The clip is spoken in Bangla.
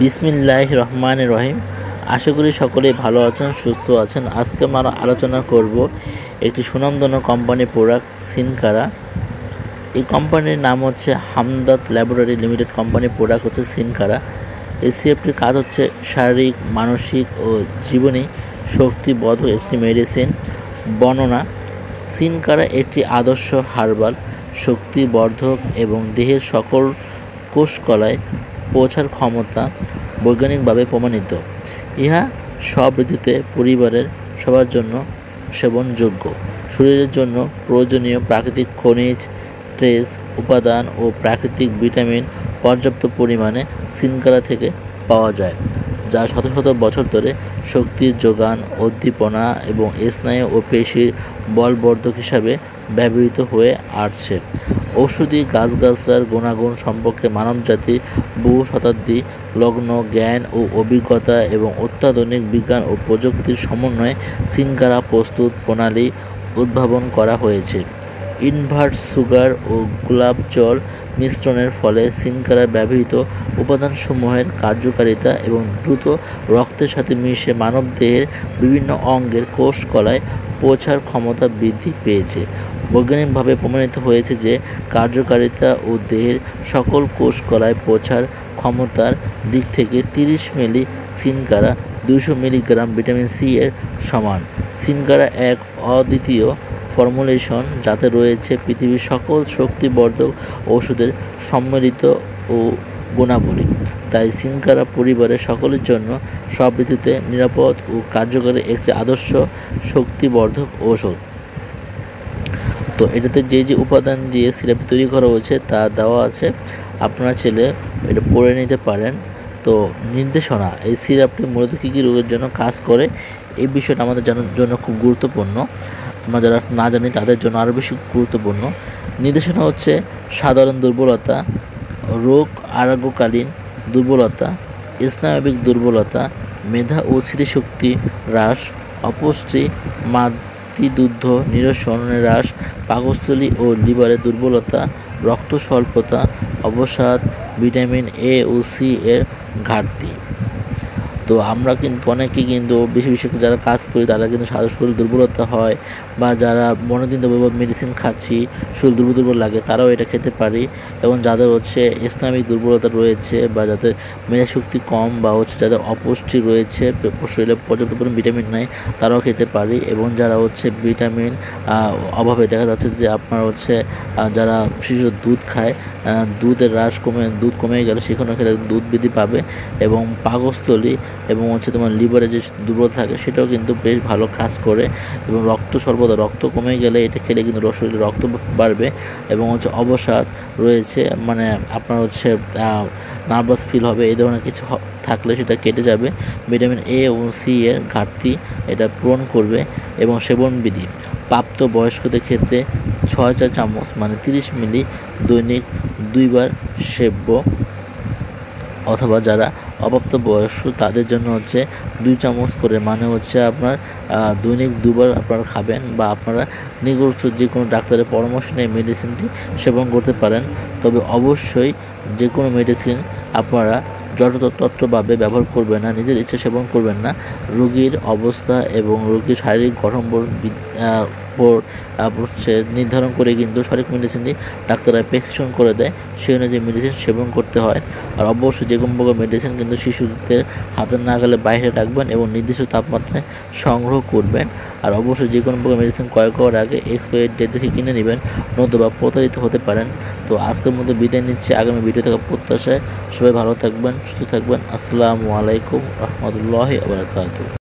বিসমিল্লাহির রহমানির রহিম। আশা করি সকলেই ভালো আছেন, সুস্থ আছেন। আজকে আমরা আলোচনা করব একটি সুনামধন্য কোম্পানি প্রোডাক্ট সিনকারা। এই কোম্পানির নাম হচ্ছে হামদাদ ল্যাবরেটরি লিমিটেড। কোম্পানির প্রোডাক্ট হচ্ছে সিনকারা। এই সিরাপটির কাজ হচ্ছে শারীরিক, মানসিক ও জীবনী শক্তিবর্ধক একটি মেডিসিন। বর্ণনা: সিনকারা একটি আদর্শ হার্বাল শক্তিবর্ধক এবং দেহের সকল কোষকলায় পৌঁছার ক্ষমতা বৈজ্ঞানিকভাবে প্রমাণিত। ইহা সব ঋতুতে পরিবারের সবার জন্য সেবনযোগ্য। শরীরের জন্য প্রয়োজনীয় প্রাকৃতিক খনিজ, ট্রেস উপাদান ও প্রাকৃতিক ভিটামিন পর্যাপ্ত পরিমাণে সিনকারা থেকে পাওয়া যায়, যা শত শত বছর ধরে শক্তির যোগান, উদ্দীপনা এবং স্নায়ু ও পেশির বলবর্ধক হিসাবে ব্যবহৃত হয়ে আসছে। ঔষধি গাছগাছড়ার গুণাগুণ সম্পর্কে মানবজাতির বহু শতাব্দী লগ্ন জ্ঞান ও অভিজ্ঞতা এবং অত্যাধুনিক বিজ্ঞান ও প্রযুক্তির সমন্বয়ে সিনকারা প্রস্তুত প্রণালী উদ্ভাবন করা হয়েছে। ইনভার্ট সুগার ও গোলাপ জল মিশ্রণের ফলে সিনকারায় ব্যবহৃত উপাদানসমূহের কার্যকারিতা এবং দ্রুত রক্তের সাথে মিশে মানবদেহের বিভিন্ন অঙ্গের কোষকলায় পৌঁছার ক্ষমতা বৃদ্ধি পেয়েছে। বৈজ্ঞানিকভাবে প্রমাণিত হয়েছে যে কার্যকারিতা ও দেহের সকল কোষকলায় পৌঁছার ক্ষমতার দিক থেকে 30 মিলি সিনকারা 200 মিলিগ্রাম ভিটামিন সি এর সমান। সিনকারা এক অদ্বিতীয় ফর্মুলেশন, যাতে রয়েছে পৃথিবীর সকল শক্তিবর্ধক ওষুধের সম্মিলিত ও গুণাবলী। তাই সিনকারা পরিবারের সকলের জন্য সব ঋতুতে নিরাপদ ও কার্যকরী একটি আদর্শ শক্তিবর্ধক ঔষধ। তো এটাতে যে উপাদান দিয়ে সিরাপটি তৈরি করা হয়েছে তা দেওয়া আছে, আপনারা চাইলে এটা পড়ে নিতে পারেন। তো নির্দেশনা: এই সিরাপটি মূলত কী কী রোগের জন্য কাজ করে, এই বিষয়টা আমাদের জানার জন্য খুব গুরুত্বপূর্ণ। আমরা যারা না জানি তাদের জন্য আরও বেশি গুরুত্বপূর্ণ। নির্দেশনা হচ্ছে সাধারণ দুর্বলতা, রোগ আরোগ্যকালীন দুর্বলতা, স্নায়বিক দুর্বলতা, মেধা ও স্মৃতিশক্তি হ্রাস, অপুষ্টি, মাতৃদুগ্ধ নিরসন হ্রাস, পাকস্থলী ও লিভারের দুর্বলতা, রক্ত স্বল্পতা, অবসাদ, ভিটামিন এ ও সি এর ঘাটতি। তো আমরা কিন্তু অনেকেই কিন্তু বেশি যারা কাজ করি তারা কিন্তু শরীর দুর্বলতা হয়, বা যারা মনোদিন মেডিসিন খাচ্ছি শরীর দুর্বল লাগে, তারাও এটা খেতে পারি। এবং যাদের হচ্ছে স্নায়বিক দুর্বলতা রয়েছে, বা যাদের মেধা শক্তি কম, বা হচ্ছে যাদের অপুষ্টি রয়েছে, শরীরে পর্যাপ্ত পরিমাণ ভিটামিন নাই, তারাও খেতে পারি। এবং যারা হচ্ছে ভিটামিন অভাবে দেখা যাচ্ছে যে আপনার হচ্ছে যারা শিশু দুধ খায়, দুধের দুধ কমে গেলে সেখানে খেলে দুধ বৃদ্ধি পাবে, এবং পাকস্থলী এবং হচ্ছে তোমার লিভারে যে দুর্বলতা থাকে সেটাও কিন্তু বেশ ভালো কাজ করে। এবং রক্ত স্বল্পতা, রক্ত কমে গেলে এটা খেলে কিন্তু শরীরে রক্ত বাড়বে। এবং হচ্ছে অবসাদ রয়েছে, মানে আপনার হচ্ছে নার্ভাস ফিল হবে, এই ধরনের কিছু থাকলে সেটা কেটে যাবে। ভিটামিন এ ও সি এর ঘাটতি এটা পূরণ করবে। এবং সেবনবিধি: প্রাপ্ত বয়স্কদের ক্ষেত্রে 6 চা চামচ মানে 30 মিলি দৈনিক 2 বার সেব্য, অথবা যারা অপ্রাপ্ত বয়স্ক তাদের জন্য হচ্ছে 2 চামচ করে, মানে হচ্ছে আপনার দৈনিক 2 বার আপনারা খাবেন, বা আপনারা নিকটস্থ যে কোনো ডাক্তারের পরামর্শ নিয়ে মেডিসিনটি সেবন করতে পারেন। তবে অবশ্যই যে কোনো মেডিসিন আপনারা যথাযথভাবে ব্যবহার করবেন না, নিজের ইচ্ছা সেবন করবেন না। রোগীর অবস্থা এবং রোগীর শারীরিক গঠন হচ্ছে নির্ধারণ করে কিন্তু সঠিক মেডিসিনটি ডাক্তাররা প্রেসক্রিপশন করে দেয়, সেই অনুযায়ী মেডিসিন সেবন করতে হয়। আর অবশ্যই যে কোনো প্রকার মেডিসিন কিন্তু শিশুদের হাতের নাগালে বাইরে রাখবেন এবং নির্দিষ্ট তাপমাত্রায় সংগ্রহ করবেন। আর অবশ্যই যে কোনো প্রকার মেডিসিন ক্রয় করার আগে এক্সপায়ারি ডেট দেখে কিনে নেবেন, নতুবা প্রতারিত হতে পারেন। তো আজকের মধ্যে বিদায় নিচ্ছি, আগামী ভিডিও থেকে প্রত্যাশায়। সবাই ভালো থাকবেন, সুস্থ থাকবেন। আসসালামু আলাইকুম রহমতুল্লাহি ওয়া বারাকাতুহু।